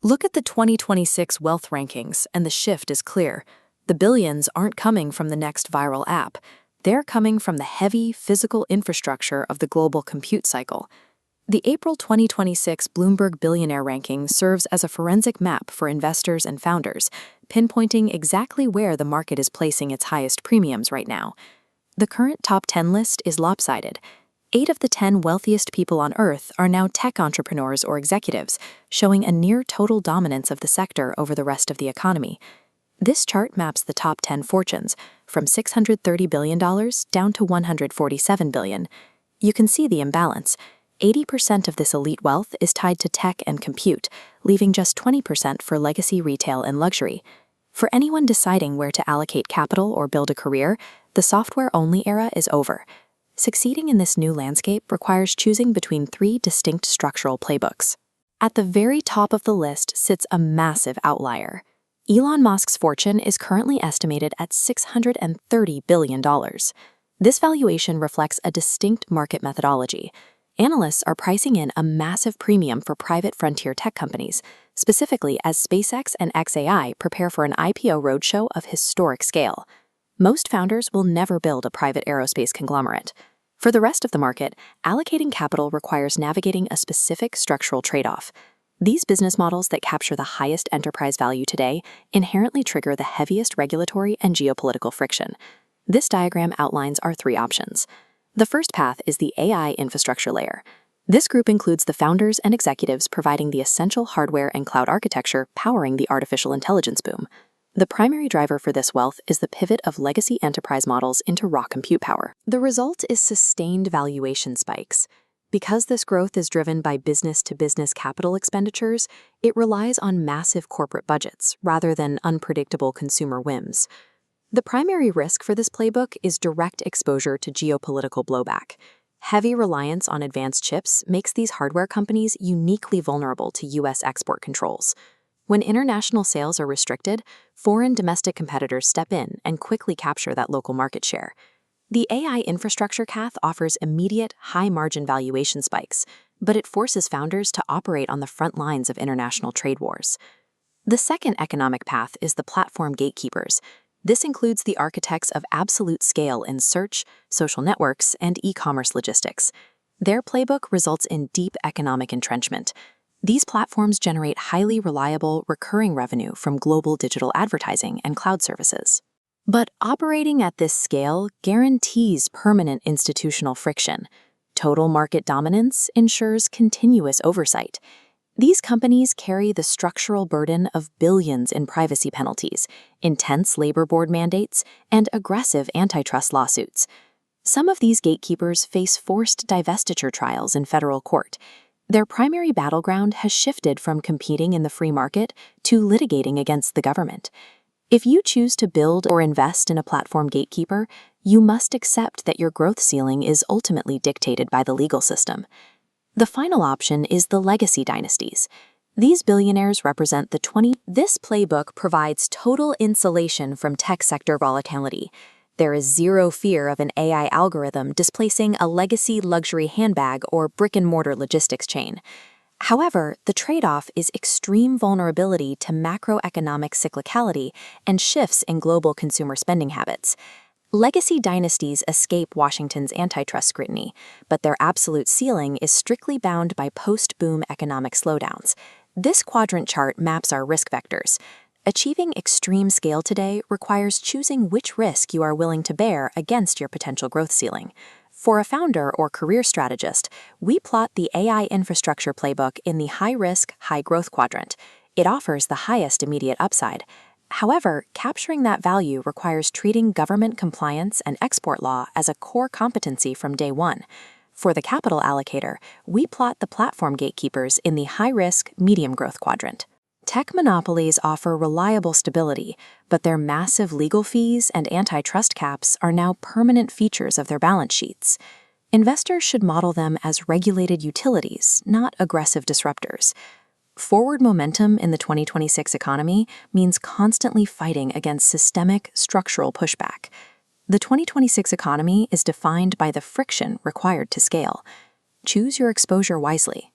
Look at the 2026 wealth rankings, and the shift is clear. The billions aren't coming from the next viral app. They're coming from the heavy, physical infrastructure of the global compute cycle. The April 2026 Bloomberg Billionaire ranking serves as a forensic map for investors and founders, pinpointing exactly where the market is placing its highest premiums right now. The current top 10 list is lopsided. 8 of the 10 wealthiest people on Earth are now tech entrepreneurs or executives, showing a near-total dominance of the sector over the rest of the economy. This chart maps the top 10 fortunes, from $630 billion down to $147 billion. You can see the imbalance. 80% of this elite wealth is tied to tech and compute, leaving just 20% for legacy retail and luxury. For anyone deciding where to allocate capital or build a career, the software-only era is over. Succeeding in this new landscape requires choosing between 3 distinct structural playbooks. At the very top of the list sits a massive outlier. Elon Musk's fortune is currently estimated at $630 billion. This valuation reflects a distinct market methodology. Analysts are pricing in a massive premium for private frontier tech companies, specifically as SpaceX and xAI prepare for an IPO roadshow of historic scale. Most founders will never build a private aerospace conglomerate. For the rest of the market, allocating capital requires navigating a specific structural trade-off. These business models that capture the highest enterprise value today inherently trigger the heaviest regulatory and geopolitical friction. This diagram outlines our 3 options. The first path is the AI infrastructure layer. This group includes the founders and executives providing the essential hardware and cloud architecture powering the artificial intelligence boom. The primary driver for this wealth is the pivot of legacy enterprise models into raw compute power. The result is sustained valuation spikes. Because this growth is driven by business-to-business capital expenditures, it relies on massive corporate budgets rather than unpredictable consumer whims. The primary risk for this playbook is direct exposure to geopolitical blowback. Heavy reliance on advanced chips makes these hardware companies uniquely vulnerable to U.S. export controls. When international sales are restricted, foreign domestic competitors step in and quickly capture that local market share. The AI infrastructure path offers immediate, high-margin valuation spikes, but it forces founders to operate on the front lines of international trade wars. The second economic path is the platform gatekeepers. This includes the architects of absolute scale in search, social networks, and e-commerce logistics. Their playbook results in deep economic entrenchment. These platforms generate highly reliable, recurring revenue from global digital advertising and cloud services. But operating at this scale guarantees permanent institutional friction. Total market dominance ensures continuous oversight. These companies carry the structural burden of billions in privacy penalties, intense labor board mandates, and aggressive antitrust lawsuits. Some of these gatekeepers face forced divestiture trials in federal court. Their primary battleground has shifted from competing in the free market to litigating against the government. If you choose to build or invest in a platform gatekeeper, you must accept that your growth ceiling is ultimately dictated by the legal system. The final option is the legacy dynasties. These billionaires represent the 20. This playbook provides total insulation from tech sector volatility. There is zero fear of an AI algorithm displacing a legacy luxury handbag or brick-and-mortar logistics chain. However, the trade-off is extreme vulnerability to macroeconomic cyclicality and shifts in global consumer spending habits. Legacy dynasties escape Washington's antitrust scrutiny, but their absolute ceiling is strictly bound by post-boom economic slowdowns. This quadrant chart maps our risk vectors. Achieving extreme scale today requires choosing which risk you are willing to bear against your potential growth ceiling. For a founder or career strategist, we plot the AI infrastructure playbook in the high-risk, high-growth quadrant. It offers the highest immediate upside. However, capturing that value requires treating government compliance and export law as a core competency from day one. For the capital allocator, we plot the platform gatekeepers in the high-risk, medium-growth quadrant. Tech monopolies offer reliable stability, but their massive legal fees and antitrust caps are now permanent features of their balance sheets. Investors should model them as regulated utilities, not aggressive disruptors. Forward momentum in the 2026 economy means constantly fighting against systemic, structural pushback. The 2026 economy is defined by the friction required to scale. Choose your exposure wisely.